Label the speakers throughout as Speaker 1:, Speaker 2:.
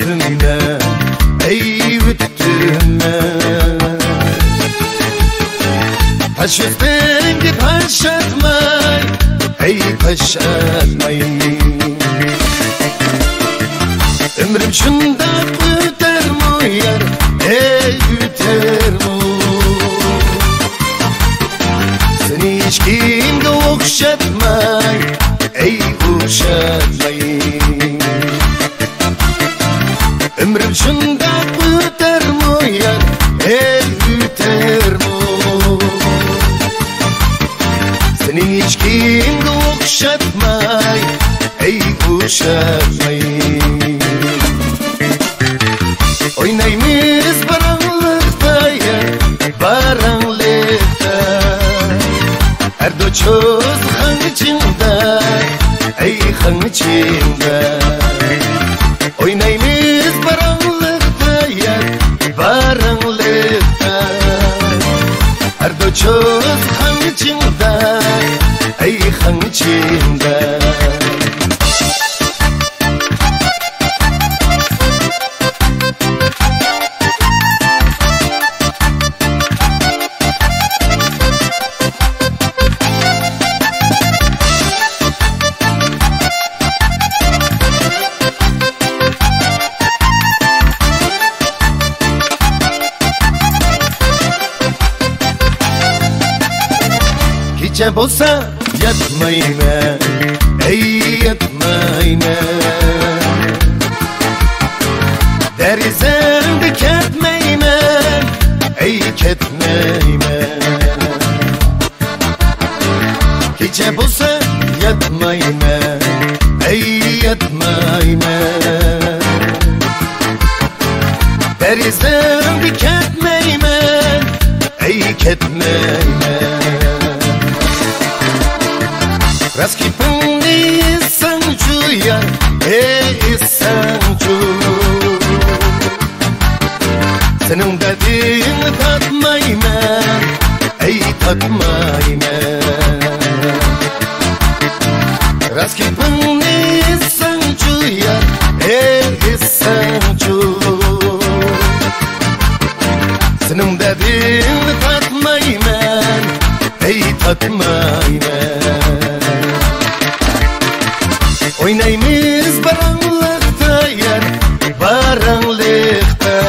Speaker 1: Bittinme ey bittinme Taş üstünde taş atmay ey taş atmay Ömrüm şunda öter mi yar ey öter mi Seni hiç kimge okşatmay ey okşatmay Ömrüm şunda öter mi yar ey öter mi Seni hiç kimge okşatmay ey okşatmay Oynayımız baranlıkta ya baranlıkta Her doçoz han içinde ey han içinde Oynayımız baranlıkta ya baranlıkta Her doçoz han içinde ey han içinde Gece bolsa yatmayma ey yatmayma Derizemde ketmeyme ey ketmeyme Gece bolsa yatmayma ey yatmayma Derizemde ketmeyme ey ketmeyme Raskipindi sancu ya ey sancu Senin dediğini tatmayma ey tatmayma Raskipindi sancu ya ey sancu Senin dediğini tatmayma ey tatmayma Oynayımız baranlıkta yar baranlıkta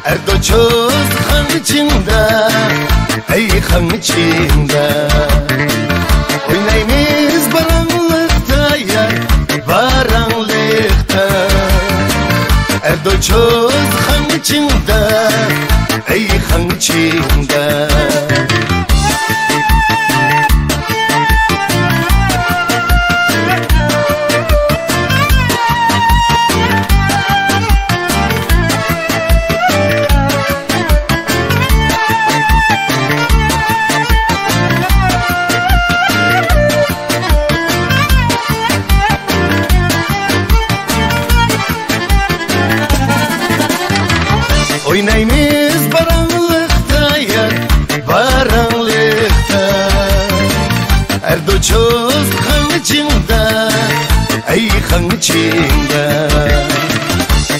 Speaker 1: Erdoçoz han içinde ey han içinde Oynayımız baranlıkta yar baranlıkta Erdoçoz han içinde ey han içinde Oynayımız baranlıkta yar baranlıkta Erdoçoz han içinde ey han içinde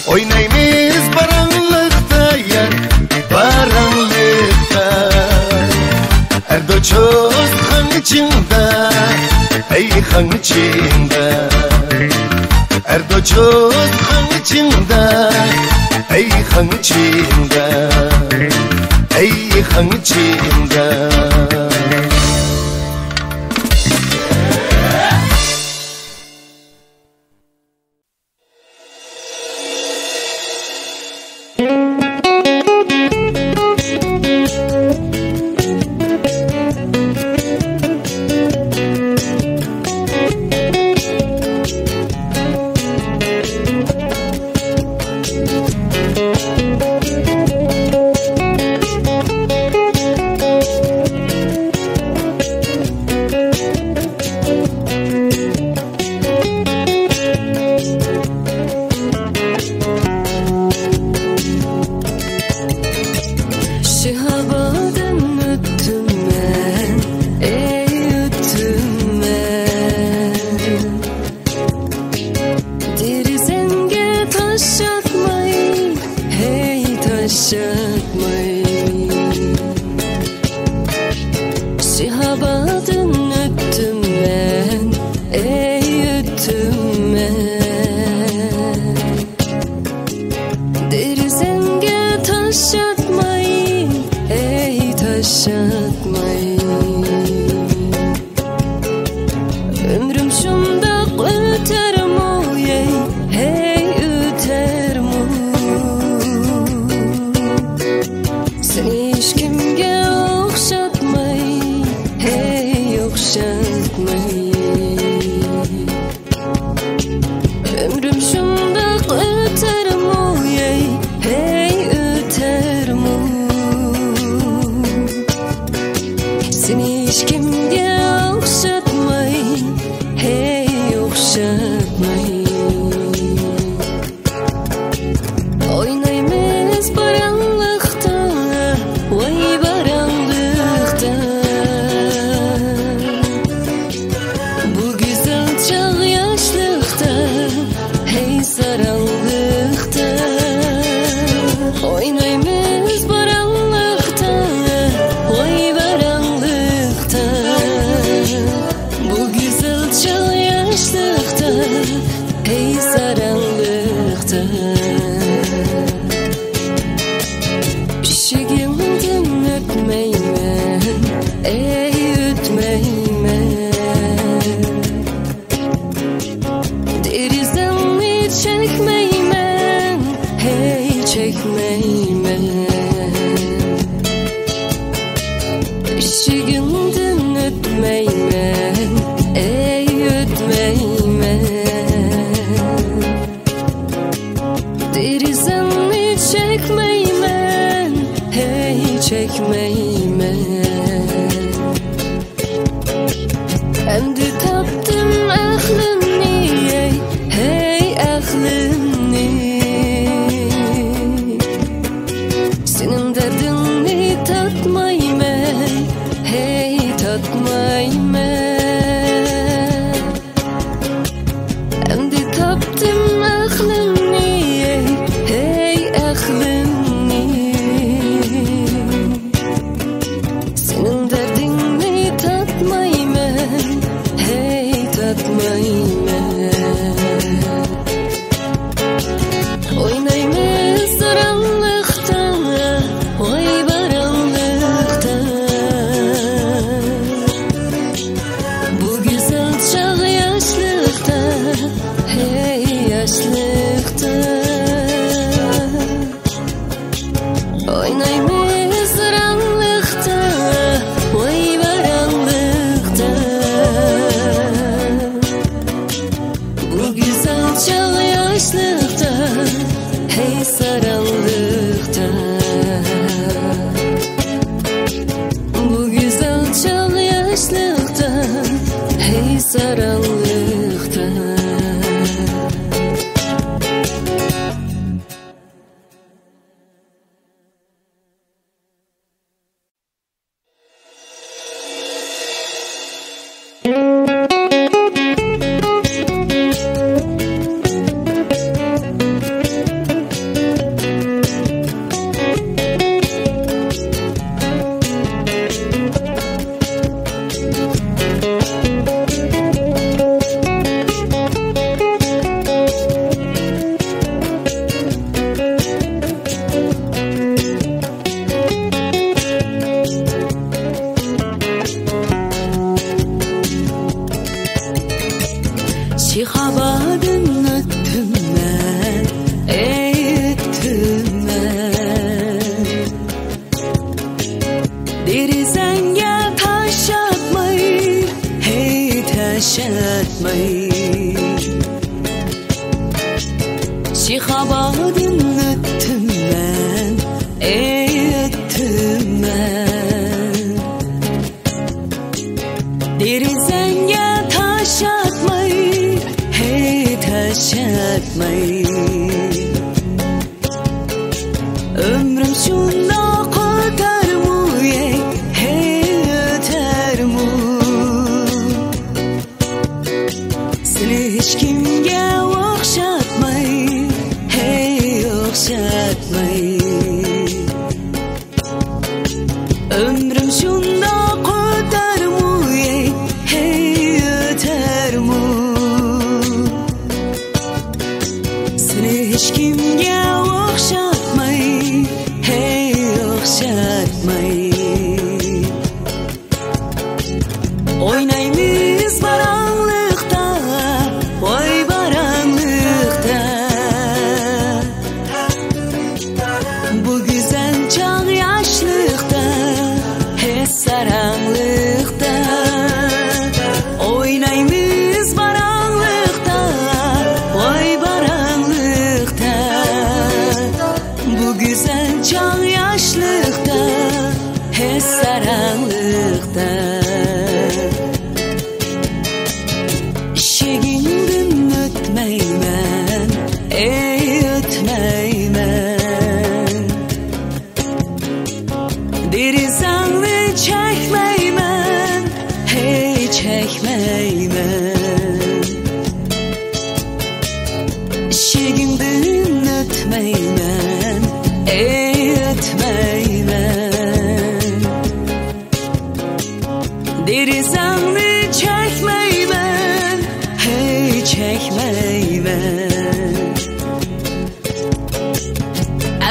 Speaker 1: Oynayımız baranlıkta yar baranlıkta Erdoçoz han içinde ey han içinde Erdoçoz han içinde ey han içinde ey han içinde
Speaker 2: taşatmay, hey taşatmay. Şihabadın öttüm ben, ey öttüm ben. Derizenge taşatmay, ey taşatmay. Ömrüm şundaq öter mu, hey öter mu? Seni hiç kimge okşatmay, hey okşatmay. Ömrüm şundaq öter mu, hey öter mu? Seni hiç kimge okşatmay, hey okşatmay. Oynaymiz baranlıkta, vay baranlıkta. Bu güzel çağ yaşlıkta, hey saranlıkta. Oynaymiz baranlıkta, vay baranlıkta. Bu güzel çağ yaşlıkta, hey saranlıkta. Şigimden ötmeymen, ey ötmeymen. Derizemni çekmeymen, hey çekmeymen. Şigimden ötmeymen, ey ötmeymen. Derizemni çekmeymen, hey çekmeymen. Emdi tapdım aklını, hey aklını. Senin derdini tatmaymen, hey tatmaymen. Emdi tapdım aklını, hey aklını. Senin derdini tatmaymen, hey tatmaymen. Oynaymiz saranlıkta, vay baranlıkta. Bu güzel çağ yaşlıkta, hey yaşlıkta. Oynaymiz saranlıkta, vay baranlıkta. Bu güzel çağ yaşlıkta, hey saranlıkta. Bu güzel çağ yaşlıkta, hey saranlıkta. Şihabadın öttüm ben, ey öttüm ben. Derizenge taş atmayı, hey taş atmayı. Şihabadın öttüm ben, ey öttüm ben. Derizenge taş atmayı, hey taş atmayı. Ömrüm şunda öter mu, hey öter mu? Seni hiç kimge okşatmayı, hey hiç kimge o'xshatmay, hey o'xshatmay. Oynaymiz baranlıqda, voy baranlıqda. Bu güzel çağ yaşlıqda, hes saranlıqda. Oynaymiz baranlıqda, voy baranlıqda. Bu güzel çağ yaşlıqda, hes saranlıqda. Şegingden ötmeymen, ey ötmeymen. Derizanlı çekmeymen, hey çekmeymen. Şegingden ötmeymen, ey ötmeymen. Derizanlı çekmeymen, hey çekmeymen.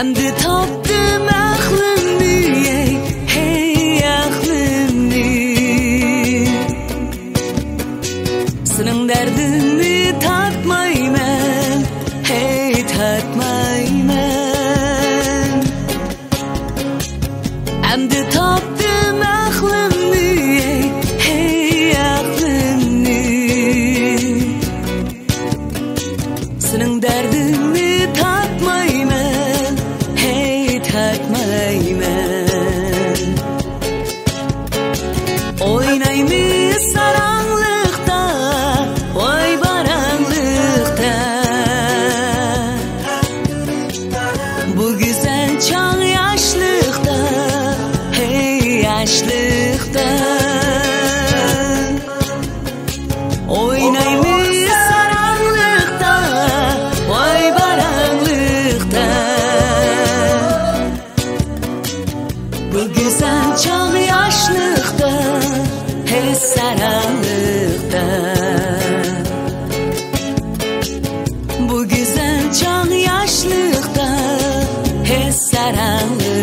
Speaker 2: Endi topdim aklımni, hey aklımni. Senin derdini tatmayman, hey tatmayman. Endi topdim aklımni, hey aklımni. Senin derdini tatmayman, hey tatmayman. Oynaymiz saranlıqda, voy baranlıqda. Bu güzel çağ yaşlıqda, hey yaşlıqda. Oynaymiz saranlıqda, voy baranlıqda. Bu güzel çağ yaşlıqda, hes saranlıqda. Bu güzel çağ yaşlıqda, hes saranlıqda.